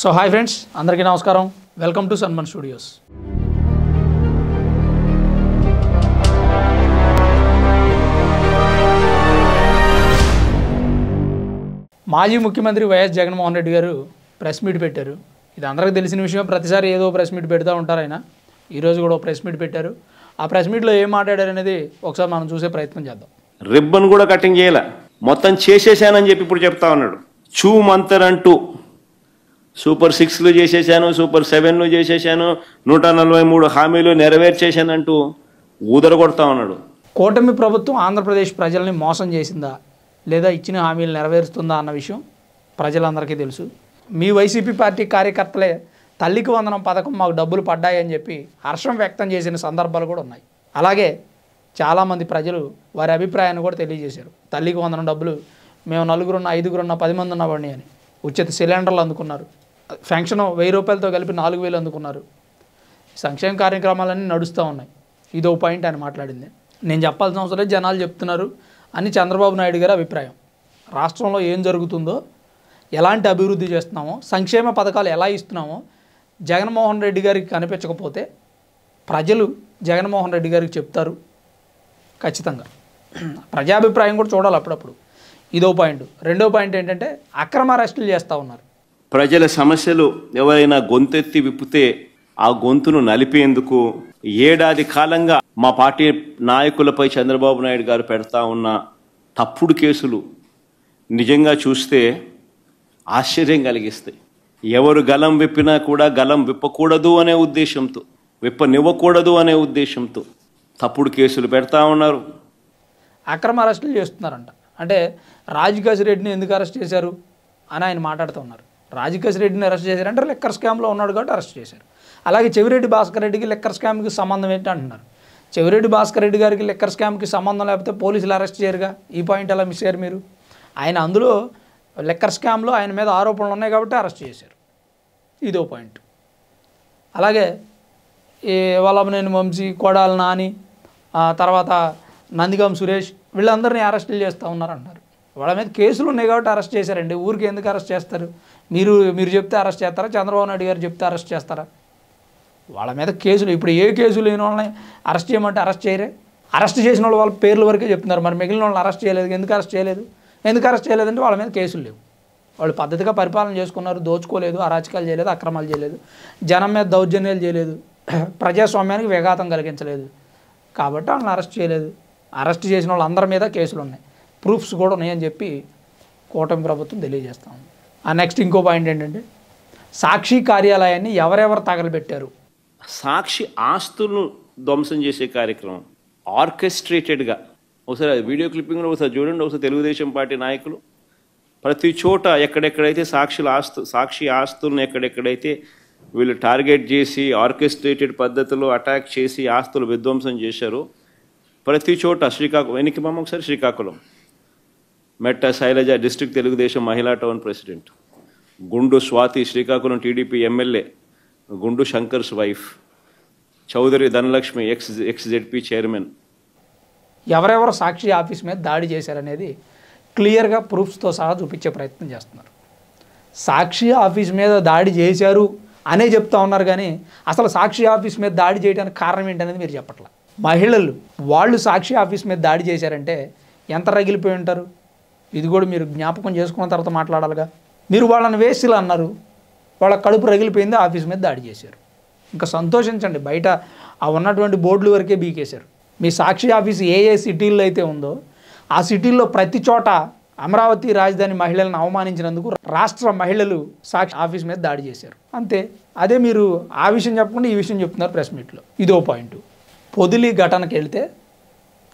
So hi friends, అందరికీ నమస్కారం. Welcome to సన్మన్ studios. మాజీ ముఖ్యమంత్రి వైఎస్ జగన్మోహన్ రెడ్డి గారు ప్రెస్ మీట్ పెట్టారు. ఇది అందరికీ తెలిసిన విషయం. ప్రతిసారి ఏదో ప్రెస్ మీట్ పెడతా ఉంటారు ఆయన. ఈరోజు కూడా ప్రెస్ మీట్ పెట్టారు. ఆ ప్రెస్ మీట్లో ఏం మాట్లాడారు అనేది ఒకసారి మనం చూసే ప్రయత్నం చేద్దాం. రిబ్బన్ కూడా కటింగ్ చేయాల, మొత్తం చేసేసానని చెప్పి ఇప్పుడు చెప్తా ఉన్నాడు. చూ మంతర్ అంటూ సూపర్ 6లు చేసేసాను, సూపర్ 7లు చేసేసాను, 143 హామీలు నెరవేర్చేశానంటూ ఊదరగొడతా ఉన్నాడు. కూటమి ప్రభుత్వం ఆంధ్రప్రదేశ్ ప్రజల్ని మోసం చేసిందా లేదా ఇచ్చిన హామీలు నెరవేరుస్తుందా అన్న విషయం ప్రజలందరికీ తెలుసు. మీ వైసీపీ పార్టీ కార్యకర్తలే తల్లికి వందనం పథకం మాకు డబ్బులు పడ్డాయని చెప్పి హర్షం వ్యక్తం చేసిన సందర్భాలు కూడా ఉన్నాయి. అలాగే చాలామంది ప్రజలు వారి అభిప్రాయాన్ని కూడా తెలియజేశారు. తల్లికి వందనం డబ్బులు మేము 4గురున్న 5గురున్న 10 మంది ఉన్నవాడిని అని. ఉచిత సిలిండర్లు అందుకున్నారు. ఫెన్షన్ 1000 రూపాయలతో కలిపి 4000 అందుకున్నారు. సంక్షేమ కార్యక్రమాలన్నీ నడుస్తూ ఉన్నాయి. ఇదో పాయింట్ అని మాట్లాడింది. నేను చెప్పాల్సిన అవసరం లేదు, జనాలు చెప్తున్నారు అని చంద్రబాబు నాయుడు గారి అభిప్రాయం. రాష్ట్రంలో ఏం జరుగుతుందో, ఎలాంటి అభివృద్ధి చేస్తున్నామో, సంక్షేమ పథకాలు ఎలా ఇస్తున్నామో జగన్మోహన్ రెడ్డి గారికి కనిపించకపోతే ప్రజలు జగన్మోహన్ రెడ్డి గారికి చెప్తారు ఖచ్చితంగా. ప్రజాభిప్రాయం కూడా చూడాలి అప్పుడప్పుడు. ఇదో పాయింట్. రెండో పాయింట్ ఏంటంటే అక్రమ అరెస్టులు చేస్తూ ఉన్నారు. ప్రజల సమస్యలు ఎవరైనా గొంతెత్తి విప్పితే ఆ గొంతును నలిపేందుకు ఏడాది కాలంగా మా పార్టీ నాయకులపై చంద్రబాబు నాయుడు గారు పెడతా ఉన్న తప్పుడు కేసులు నిజంగా చూస్తే ఆశ్చర్యం కలిగిస్తాయి. ఎవరు గలం విప్పినా కూడా గలం విప్పకూడదు అనే ఉద్దేశంతో, విప్పనివ్వకూడదు అనే ఉద్దేశంతో తప్పుడు కేసులు పెడతా ఉన్నారు. అక్రమ అరెస్టులు చేస్తున్నారంట. అంటే రాజకేశ్ రెడ్డిని ఎందుకు అరెస్ట్ చేశారు అని ఆయన మాట్లాడుతూ ఉన్నారు. రాజకేశ్ రెడ్డిని అరెస్ట్ చేశారంటే లిక్కర్ స్కామ్లో ఉన్నాడు కాబట్టి అరెస్ట్ చేశారు. అలాగే చెవిరెడ్డి భాస్కర్ రెడ్డికి లిక్కర్ స్కామ్కి సంబంధం ఏంటి అంటున్నారు. చెవిరెడ్డి భాస్కర్ రెడ్డి గారికి లిక్కర్ స్కామ్కి సంబంధం లేకపోతే పోలీసులు అరెస్ట్ చేయరుగా. ఈ పాయింట్ ఎలా మిస్ అయ్యారు మీరు? ఆయన అందులో లిక్కర్ స్కామ్లో ఆయన మీద ఆరోపణలు ఉన్నాయి కాబట్టి అరెస్ట్ చేశారు. ఇదో పాయింట్. అలాగే ఈ వల్లభనేని వంశీ, కొడాలి నాని, తర్వాత నందిగం సురేష్ వీళ్ళందరినీ అరెస్టులు చేస్తూ ఉన్నారంటారు. వాళ్ళ మీద కేసులు ఉన్నాయి కాబట్టి అరెస్ట్ చేశారండి. ఊరికి ఎందుకు అరెస్ట్ చేస్తారు? మీరు చెప్తే అరెస్ట్ చేస్తారా? చంద్రబాబు నాయుడు గారు చెప్తే అరెస్ట్ చేస్తారా? వాళ్ళ మీద కేసులు, ఇప్పుడు ఏ కేసులు లేని వాళ్ళని అరెస్ట్ చేయమంటే అరెస్ట్ చేయరే. అరెస్ట్ చేసిన వాళ్ళ పేర్ల వరకే చెప్తున్నారు. మరి మిగిలిన వాళ్ళని అరెస్ట్ చేయలేదు. ఎందుకు అరెస్ట్ చేయలేదు? ఎందుకు అరెస్ట్ చేయలేదంటే వాళ్ళ మీద కేసులు లేవు. వాళ్ళు పద్ధతిగా పరిపాలన చేసుకున్నారు, దోచుకోలేదు, అరాచకాలు చేయలేదు, అక్రమాలు చేయలేదు, జనం మీద దౌర్జన్యాలు చేయలేదు, ప్రజాస్వామ్యానికి విఘాతం కలిగించలేదు కాబట్టి వాళ్ళని అరెస్ట్ చేయలేదు. అరెస్ట్ చేసిన వాళ్ళందరి మీద కేసులు ఉన్నాయి, ప్రూఫ్స్ కూడా ఉన్నాయని చెప్పి కూటమి ప్రభుత్వం తెలియజేస్తాం. నెక్స్ట్ ఇంకో పాయింట్ ఏంటంటే సాక్షి కార్యాలయాన్ని ఎవరెవరు తగలబెట్టారు? సాక్షి ఆస్తులను ధ్వంసం చేసే కార్యక్రమం ఆర్కెస్ట్రేటెడ్గా. ఒకసారి వీడియో క్లిప్పింగ్లో ఒకసారి చూడండి. ఒకసారి తెలుగుదేశం పార్టీ నాయకులు ప్రతి చోట ఎక్కడెక్కడైతే సాక్షి ఆస్తులను ఎక్కడెక్కడైతే వీళ్ళు టార్గెట్ చేసి ఆర్కెస్ట్రేటెడ్ పద్ధతిలో అటాక్ చేసి ఆస్తులు విధ్వంసం చేశారో ప్రతి చోట శ్రీకాకుళం మెట్ట శైలజ డిస్ట్రిక్ట్ తెలుగుదేశం మహిళా టౌన్ ప్రెసిడెంట్, గుండు Swathi Srikakulam TDP MLA, Gundu Shankar's wife, Chowdary Dhanalakshmi ex ZP chairman, ఎవరెవరు సాక్షి ఆఫీస్ మీద దాడి చేశారనేది క్లియర్గా ప్రూఫ్స్తో సహా చూపించే ప్రయత్నం చేస్తున్నారు. సాక్షి ఆఫీస్ మీద దాడి చేశారు అనే చెప్తా ఉన్నారు కానీ అసలు సాక్షి ఆఫీస్ మీద దాడి చేయడానికి కారణం ఏంటనేది మీరు చెప్పట్లా. మహిళలు వాళ్ళు సాక్షి ఆఫీస్ మీద దాడి చేశారంటే ఎంత రగిలిపోయి ఉంటారు? ఇది కూడా మీరు జ్ఞాపకం చేసుకున్న తర్వాత మాట్లాడాలిగా. మీరు వాళ్ళని వేసిలు అన్నారు, వాళ్ళ కడుపు రగిలిపోయింది, ఆఫీస్ మీద దాడి చేశారు. ఇంకా సంతోషించండి. బయట ఆ ఉన్నటువంటి బోర్డుల వరకే బీకేశారు. మీ సాక్షి ఆఫీస్ ఏ సిటీల్లో అయితే ఉందో ఆ సిటీల్లో ప్రతి చోట అమరావతి రాజధాని మహిళలను అవమానించినందుకు రాష్ట్ర మహిళలు సాక్షి ఆఫీస్ మీద దాడి చేశారు. అంతే. అదే మీరు ఆ విషయం చెప్పకుండా ఈ విషయం చెప్తున్నారు ప్రెస్ మీట్లో. ఇదో పాయింట్. పొదిలి ఘటనకి వెళ్తే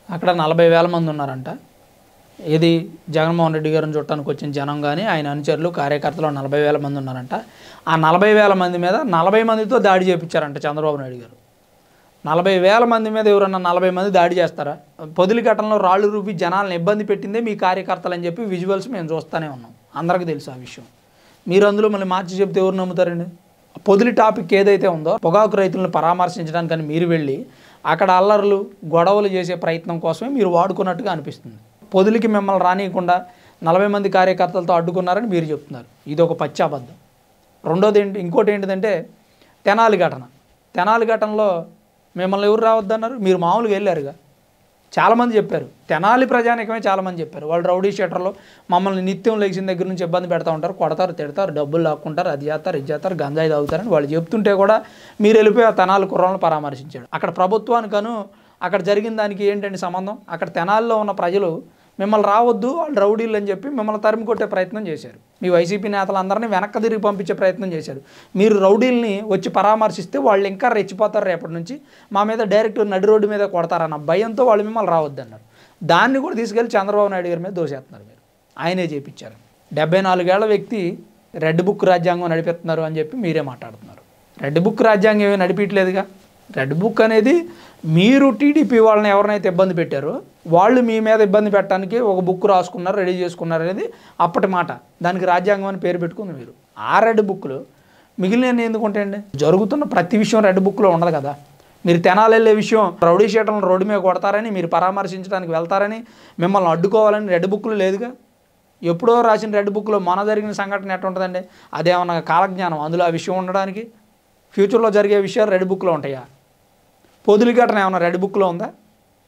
అక్కడ 40,000 మంది ఉన్నారంట. ఇది జగన్మోహన్ రెడ్డి గారిని చుట్టానికి వచ్చిన జనం కానీ ఆయన అనుచరులు కార్యకర్తలు 40,000 మంది ఉన్నారంట. ఆ 40,000 మంది మీద 40 మందితో దాడి చేయించారంట చంద్రబాబు నాయుడు గారు. 40,000 మంది మీద ఎవరన్నా 40 మంది దాడి చేస్తారా? పొదిలి ఘటనలో రాళ్ళు రూపి జనాలను ఇబ్బంది పెట్టిందే మీ కార్యకర్తలు అని చెప్పి విజువల్స్ మేము చూస్తూనే ఉన్నాం. అందరికీ తెలుసు ఆ విషయం. మీరు అందులో మళ్ళీ మార్చి చెప్తే ఎవరు నమ్ముతారండి? పొదిలి టాపిక్ ఏదైతే ఉందో పొగాకు రైతులను పరామర్శించడానికని మీరు వెళ్ళి అక్కడ అల్లర్లు గొడవలు చేసే ప్రయత్నం కోసమే మీరు వాడుకున్నట్టుగా అనిపిస్తుంది. పొదిలికి మిమ్మల్ని రానియకుండా 40 మంది కార్యకర్తలతో అడ్డుకున్నారని మీరు చెప్తున్నారు. ఇది ఒక పచ్చాబద్ధం. రెండోది ఇంకోటి ఏంటిదంటే తెనాలి ఘటనలో మిమ్మల్ని ఎవరు రావద్దన్నారు? మీరు మామూలుగా వెళ్ళారుగా. చాలామంది చెప్పారు, తెనాలి ప్రజానికమే చాలామంది చెప్పారు, వాళ్ళు రౌడీ షీటర్లో మమ్మల్ని నిత్యం లేచిన దగ్గర నుంచి ఇబ్బంది పెడతా ఉంటారు, కొడతారు, తిడతారు, డబ్బులు లాక్కుంటారు, అది చేస్తారు, ఇది చేస్తారు, గంజాయి తాగుతారని వాళ్ళు చెప్తుంటే కూడా మీరు వెళ్ళిపోయి ఆ తెనాలి కుర్రాలను పరామర్శించాడు. అక్కడ ప్రభుత్వానికను అక్కడ జరిగిన దానికి ఏంటంటే సంబంధం? అక్కడ తెనాలిలో ఉన్న ప్రజలు మిమ్మల్ని రావద్దు, వాళ్ళు రౌడీలు అని చెప్పి మిమ్మల్ని తరిమి కొట్టే ప్రయత్నం చేశారు. మీ వైసీపీ నేతలందరినీ వెనక్కి తిరిగి పంపించే ప్రయత్నం చేశారు. మీరు రౌడీల్ని వచ్చి పరామర్శిస్తే వాళ్ళు ఇంకా రెచ్చిపోతారు, రేపటి నుంచి మా మీద డైరెక్ట్ నడి రోడ్డు మీద కొడతారన్న భయంతో వాళ్ళు మిమ్మల్ని రావద్దన్నారు. దాన్ని కూడా తీసుకెళ్ళి చంద్రబాబు నాయుడు గారి మీద దోసేస్తున్నారు. మీరు ఆయనే చేపించారు. 74 ఏళ్ల వ్యక్తి రెడ్ బుక్ రాజ్యాంగం నడిపిస్తున్నారు అని చెప్పి మీరే మాట్లాడుతున్నారు. రెడ్ బుక్ రాజ్యాంగం ఏమీ నడిపించలేదుగా. రెడ్ బుక్ అనేది మీరు టీడీపీ వాళ్ళని ఎవరినైతే ఇబ్బంది పెట్టారో వాళ్ళు మీ మీద ఇబ్బంది పెట్టడానికి ఒక బుక్ రాసుకున్నారు, రెడీ చేసుకున్నారు అనేది అప్పటి మాట. దానికి రాజ్యాంగం అని పేరు పెట్టుకుంది మీరు. ఆ రెడ్ బుక్లో మిగిలిన ఎందుకుంటాయండి? జరుగుతున్న ప్రతి విషయం రెడ్ బుక్లో ఉండదు కదా. మీరు తెనాలి వెళ్ళే విషయం రౌడీ షీటర్లను రోడ్డు మీద కొడతారని, మీరు పరామర్శించడానికి వెళ్తారని, మిమ్మల్ని అడ్డుకోవాలని రెడ్ బుక్లు లేదుగా. ఎప్పుడో రాసిన రెడ్ బుక్లో మన జరిగిన సంఘటన ఎట్లా ఉంటుందండి? అదేమన్నా కాలజ్ఞానం అందులో ఆ విషయం ఉండడానికి? ఫ్యూచర్లో జరిగే విషయాలు రెడ్ బుక్లో ఉంటాయా? పొదిలి ఘటన ఏమన్నా రెడ్ బుక్లో ఉందా?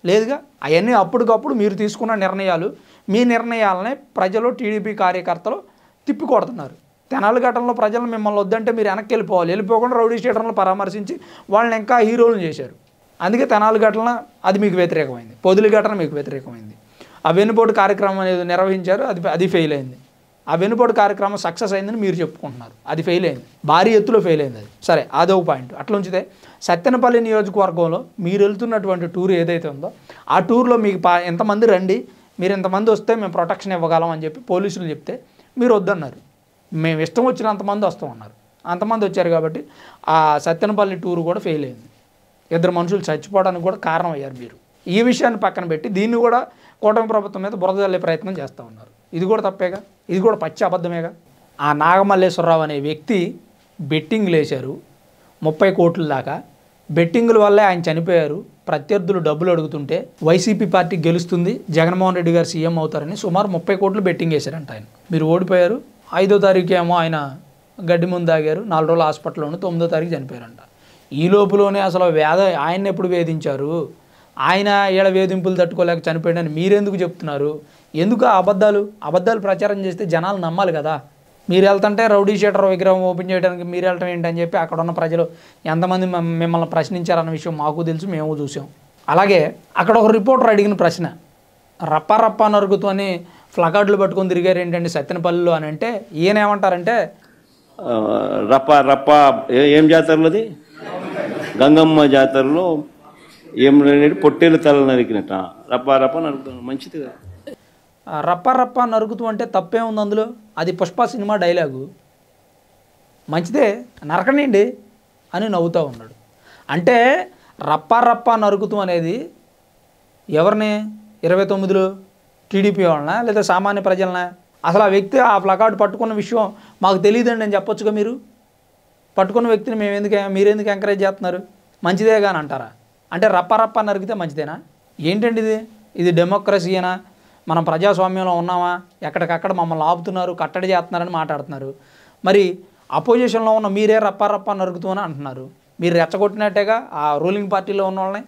లేదుగా. అవన్నీ అప్పటికప్పుడు మీరు తీసుకున్న నిర్ణయాలు. మీ నిర్ణయాలనే ప్రజలు, టీడీపీ కార్యకర్తలు తిప్పికొడుతున్నారు. తెనాలి ఘటనలో ప్రజలు మిమ్మల్ని వద్దంటే మీరు వెనక్కి వెళ్ళిపోవాలి. వెళ్ళిపోకుండా రౌడీ స్టేటర్లను పరామర్శించి వాళ్ళని ఇంకా హీరోలను చేశారు. అందుకే తెనాలి ఘటన అది మీకు వ్యతిరేకమైంది. పొదిలి ఘటన మీకు వ్యతిరేకమైంది. ఆ వెన్నుపోటు కార్యక్రమం అనేది నిర్వహించారు, అది ఫెయిల్ అయింది. ఆ వెన్నుపోటు కార్యక్రమం సక్సెస్ అయిందని మీరు చెప్పుకుంటున్నారు, అది ఫెయిల్ అయింది. భారీ ఎత్తులో ఫెయిల్ అయింది అది. సరే, అదో పాయింట్. అట్లా ఉంచితే సత్తెనపల్లి నియోజకవర్గంలో మీరు వెళ్తున్నటువంటి టూర్ ఏదైతే ఉందో ఆ టూర్లో మీకు ఎంతమంది రండి, మీరు ఎంతమంది వస్తే మేము ప్రొటెక్షన్ ఇవ్వగలం అని చెప్పి పోలీసులు చెప్తే మీరు వద్దన్నారు. మేము ఇష్టం వచ్చినంతమంది వస్తామన్నారు. అంతమంది వచ్చారు కాబట్టి ఆ సత్తెనపల్లి టూర్ కూడా ఫెయిల్ అయింది. 2 మనుషులు చచ్చిపోవడానికి కూడా కారణం అయ్యారు మీరు. ఈ విషయాన్ని పక్కన పెట్టి దీన్ని కూడా కూటమి ప్రభుత్వం మీద బురద జల్లే ప్రయత్నం చేస్తూ ఉన్నారు. ఇది కూడా తప్పేగా, ఇది కూడా పచ్చి అబద్ధమేగా. ఆ నాగమల్లేశ్వరరావు అనే వ్యక్తి బెట్టింగ్లు వేశారు 30 కోట్ల దాకా. బెట్టింగుల వల్లే ఆయన చనిపోయారు. ప్రత్యర్థులు డబ్బులు అడుగుతుంటే వైసీపీ పార్టీ గెలుస్తుంది, జగన్మోహన్ రెడ్డి గారు సీఎం అవుతారని సుమారు 30 కోట్లు బెట్టింగ్ వేశారంట ఆయన. మీరు ఓడిపోయారు. 5వ తారీఖు ఏమో ఆయన గడ్డి ముందు ఆగారు, 4 రోజులు హాస్పిటల్లోనే 9వ తారీఖు చనిపోయారంట. ఈ లోపులోనే అసలు ఆయన్ని ఎప్పుడు వేధించారు? ఆయన ఏళ్ళ వేధింపులు తట్టుకోలేక చనిపోయాడని మీరెందుకు చెప్తున్నారు? ఎందుకు అబద్ధాలు ప్రచారం చేస్తే జనాలు నమ్మాలి కదా. మీరు వెళ్తుంటే రౌడీ షీటర్ విగ్రహం ఓపెన్ చేయడానికి మీరు వెళ్ళటం ఏంటని చెప్పి అక్కడ ఉన్న ప్రజలు ఎంతమంది మిమ్మల్ని ప్రశ్నించారన్న విషయం మాకు తెలుసు, మేము చూసాం. అలాగే అక్కడ ఒక రిపోర్టర్ అడిగిన ప్రశ్న, రప్ప నరుగుతూ అని ఫ్లకార్డులు పట్టుకొని తిరిగారు ఏంటండి సత్తెనపల్లిలో అని అంటే ఈయన ఏమంటారంటే, రప్ప ఏం జాతరలోది? గంగమ్మ జాతరలో ఏం పొట్టేలు తల నరికినట్ట రప్ప నరుకుతాను. మంచిది కదా. రప్ప నరుకుతూ అంటే తప్పే ఉంది అందులో? అది పుష్ప సినిమా డైలాగు. మంచిదే, నరకనండి అని నవ్వుతూ ఉన్నాడు. అంటే రప్ప నరుకుతూ అనేది ఎవరిని? 29లో టీడీపీ వాళ్ళనా లేదా సామాన్య ప్రజలనా? అసలు ఆ వ్యక్తి ఆ ప్లకార్డు పట్టుకున్న విషయం మాకు తెలియదండి అని చెప్పొచ్చుగా. మీరు పట్టుకున్న వ్యక్తిని మీరెందుకు ఎంకరేజ్ చేస్తున్నారు? మంచిదే కానీ అంటారా? అంటే రప్ప నరికితే మంచిదేనా? ఏంటండి ఇది డెమోక్రసీనా? మనం ప్రజాస్వామ్యంలో ఉన్నామా? ఎక్కడికక్కడ మమ్మల్ని ఆపుతున్నారు, కట్టడి చేస్తున్నారని మాట్లాడుతున్నారు. మరి అపోజిషన్లో ఉన్న మీరే రప్ప నరుకుతూనే అంటున్నారు. మీరు రెచ్చగొట్టినట్టేగా ఆ రూలింగ్ పార్టీలో ఉన్న వాళ్ళని.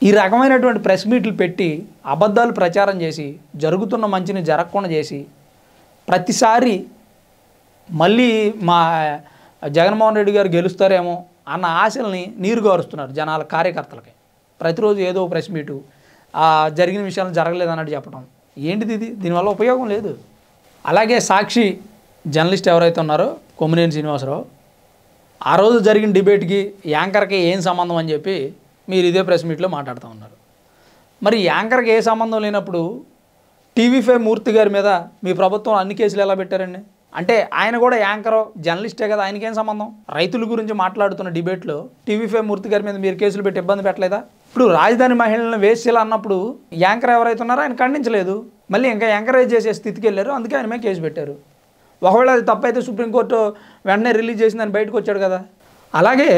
ఈ రకమైనటువంటి ప్రెస్ మీట్లు పెట్టి అబద్ధాలు ప్రచారం చేసి జరుగుతున్న మంచిని జరగకుండా చేసి ప్రతిసారి మళ్ళీ మా జగన్మోహన్ రెడ్డి గారు గెలుస్తారేమో అన్న ఆశల్ని నీరుగారుస్తున్నారు జనాల కార్యకర్తలకి. ప్రతిరోజు ఏదో ప్రెస్ మీటు జరిగిన విషయాలు జరగలేదు అన్నట్టు చెప్పడం ఏంటిది? దీనివల్ల ఉపయోగం లేదు. అలాగే సాక్షి జర్నలిస్ట్ ఎవరైతే ఉన్నారో కొమ్మినేని శ్రీనివాసరావు, ఆ రోజు జరిగిన డిబేట్కి యాంకర్కి ఏం సంబంధం అని చెప్పి మీరు ఇదే ప్రెస్ మీట్లో మాట్లాడుతూ ఉన్నారు. మరి యాంకర్కి ఏ సంబంధం లేనప్పుడు టీవీ5 మూర్తి గారి మీద మీ ప్రభుత్వం అన్ని కేసులు ఎలా పెట్టారండి? అంటే ఆయన కూడా యాంకర్ జర్నలిస్టే కదా, ఆయనకేం సంబంధం? రైతుల గురించి మాట్లాడుతున్న డిబేట్లో టీవీ5 మూర్తి గారి మీద మీరు కేసులు పెట్టి ఇబ్బంది పెట్టలేదా? ఇప్పుడు రాజధాని మహిళలను వేశ్యలు అన్నప్పుడు యాంకర్ ఎవరైతే ఉన్నారో ఆయన ఖండించలేదు, మళ్ళీ ఇంకా ఎంకరేజ్ చేసే స్థితికి వెళ్ళారు, అందుకే ఆయన మీద కేసు పెట్టారు. ఒకవేళ అది తప్పైతే సుప్రీంకోర్టు వెంటనే రిలీజ్ చేసిందని బయటకు వచ్చాడు కదా. అలాగే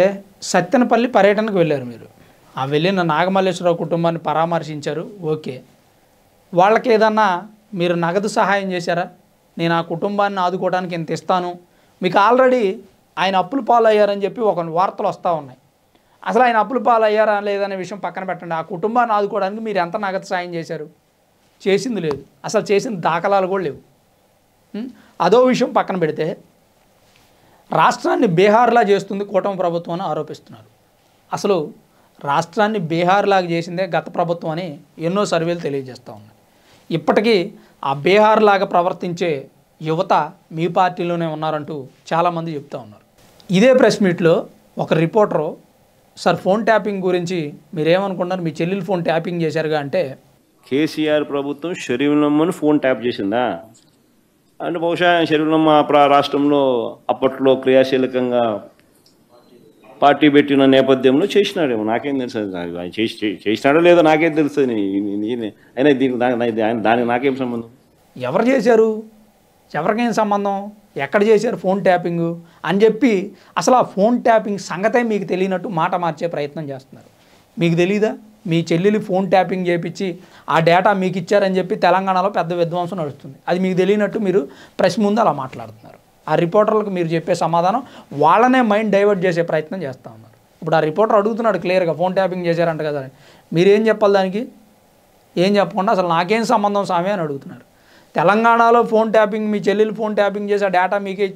సత్తెనపల్లి పర్యటనకు వెళ్ళారు మీరు. ఆ వెళ్ళిన నాగమల్లేశ్వరరావు కుటుంబాన్ని పరామర్శించారు, ఓకే. వాళ్ళకి ఏదన్నా మీరు నగదు సహాయం చేశారా? నేను ఆ కుటుంబాన్ని ఆదుకోవడానికి ఇంత ఇస్తాను, మీకు ఆల్రెడీ ఆయన అప్పుల పాలయ్యారని చెప్పి ఒక వార్తలు వస్తూ ఉన్నాయి. అసలు ఆయన అప్పుల పాలయ్యారా లేదనే విషయం పక్కన పెట్టండి. ఆ కుటుంబాన్ని ఆదుకోవడానికి మీరు ఎంత నగదు సాయం చేశారు? చేసింది లేదు. అసలు చేసిన దాఖలాలు కూడా లేవు. అదో విషయం పక్కన పెడితే రాష్ట్రాన్ని బీహార్లా చేస్తుంది కూటమి ప్రభుత్వం అని ఆరోపిస్తున్నారు. అసలు రాష్ట్రాన్ని బీహార్లాగా చేసిందే గత ప్రభుత్వం అని ఎన్నో సర్వేలు తెలియజేస్తూ ఉన్నాయి. ఇప్పటికీ ఆ బీహార్ లాగా ప్రవర్తించే యువత మీ పార్టీలోనే ఉన్నారంటూ చాలామంది చెప్తూ ఉన్నారు. ఇదే ప్రెస్ మీట్లో ఒక రిపోర్టరు, సార్ ఫోన్ ట్యాపింగ్ గురించి మీరేమనుకున్నారు, మీ చెల్లెలు ఫోన్ ట్యాపింగ్ చేశారుగా అంటే, కేసీఆర్ ప్రభుత్వం షరీఫ్లమ్మను ఫోన్ ట్యాప్ చేసిందా అంటే బహుశా షరీఫ్లమ్మ రాష్ట్రంలో అప్పట్లో క్రియాశీలకంగా పార్టీ పెట్టిన నేపథ్యంలో చేసినాడేమో, నాకేం తెలుసు. ఆయన చేసినాడో లేదో నాకేం తెలుస్తుంది. అయినా దానికి నాకేం సంబంధం? ఎవరు చేశారు, ఎవరికేం సంబంధం, ఎక్కడ చేశారు ఫోన్ ట్యాపింగ్ అని చెప్పి అసలు ఆ ఫోన్ ట్యాపింగ్ సంగతే మీకు తెలియనట్టు మాట మార్చే ప్రయత్నం చేస్తున్నారు. మీకు తెలీదా? మీ చెల్లెలు ఫోన్ ట్యాపింగ్ చేయించి ఆ డేటా మీకు ఇచ్చారని చెప్పి తెలంగాణలో పెద్ద విధ్వంసం నడుస్తుంది. అది మీకు తెలియనట్టు మీరు ప్రెస్ ముందు అలా మాట్లాడుతున్నారు. ఆ రిపోర్టర్లకు మీరు చెప్పే సమాధానం వాళ్ళనే మైండ్ డైవర్ట్ చేసే ప్రయత్నం చేస్తూ ఉన్నారు. ఇప్పుడు ఆ రిపోర్టర్ అడుగుతున్నాడు క్లియర్గా, ఫోన్ ట్యాపింగ్ చేశారంట కదా అని. మీరేం చెప్పాలి దానికి? ఏం చెప్పకుండా అసలు నాకేం సంబంధం స్వామి అని అడుగుతున్నారు. తెలంగాణలో ఫోన్ ట్యాపింగ్, మీ చెల్లెలు ఫోన్ ట్యాపింగ్ చేసే డేటా మీకే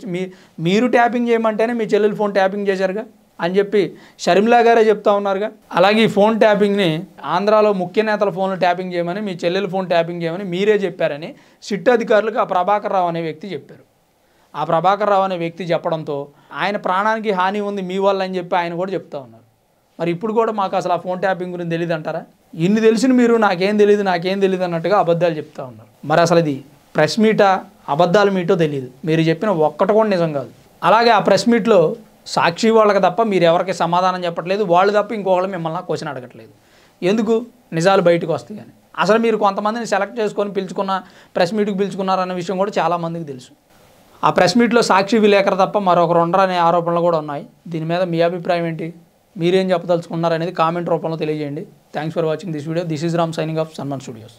మీరు ట్యాపింగ్ చేయమంటేనే మీ చెల్లెలు ఫోన్ ట్యాపింగ్ చేశారుగా అని చెప్పి షర్మిలా గారే చెప్తా ఉన్నారుగా. అలాగే ఈ ఫోన్ ట్యాపింగ్ని ఆంధ్రాలో ముఖ్య నేతల ఫోన్లు ట్యాపింగ్ చేయమని, మీ చెల్లెలు ఫోన్ ట్యాపింగ్ చేయమని మీరే చెప్పారని సిట్ అధికారులకు ఆ ప్రభాకర్ రావు అనే వ్యక్తి చెప్పారు. ఆ ప్రభాకర్ రావు అనే వ్యక్తి చెప్పడంతో ఆయన ప్రాణానికి హాని ఉంది మీ వల్ల అని చెప్పి ఆయన కూడా చెప్తా ఉన్నారు. మరి ఇప్పుడు కూడా మాకు అసలు ఆ ఫోన్ ట్యాపింగ్ గురించి తెలియదు అంటారా? ఇన్ని తెలిసిన మీరు నాకేం తెలియదు అన్నట్టుగా అబద్ధాలు చెప్తా ఉన్నారు. మరి అసలు ఇది ప్రెస్ మీటా అబద్ధాల మీటో తెలియదు. మీరు చెప్పిన ఒక్కటి కూడా నిజం కాదు. అలాగే ఆ ప్రెస్ మీట్లో సాక్షి వాళ్ళకి తప్ప మీరు ఎవరికి సమాధానం చెప్పట్లేదు, వాళ్ళు తప్ప ఇంకొకళ్ళు మిమ్మల్ని క్వశ్చన్ అడగట్లేదు. ఎందుకు? నిజాలు బయటకు వస్తాయి కానీ. అసలు మీరు కొంతమందిని సెలెక్ట్ చేసుకొని పిలుచుకున్న ప్రెస్ మీట్కి పిలుచుకున్నారన్న విషయం కూడా చాలామందికి తెలుసు. ఆ ప్రెస్ మీట్లో సాక్షి విలేకరు తప్ప మరొకరు ఉండరనే ఆరోపణలు కూడా ఉన్నాయి. దీని మీద మీ అభిప్రాయం ఏంటి? మీరేం చెప్పదలుచుకున్నారనేది కామెంట్ రూపంలో తెలియజేయండి. Thanks for watching this video. This is Ram signing off సన్మన్ studios.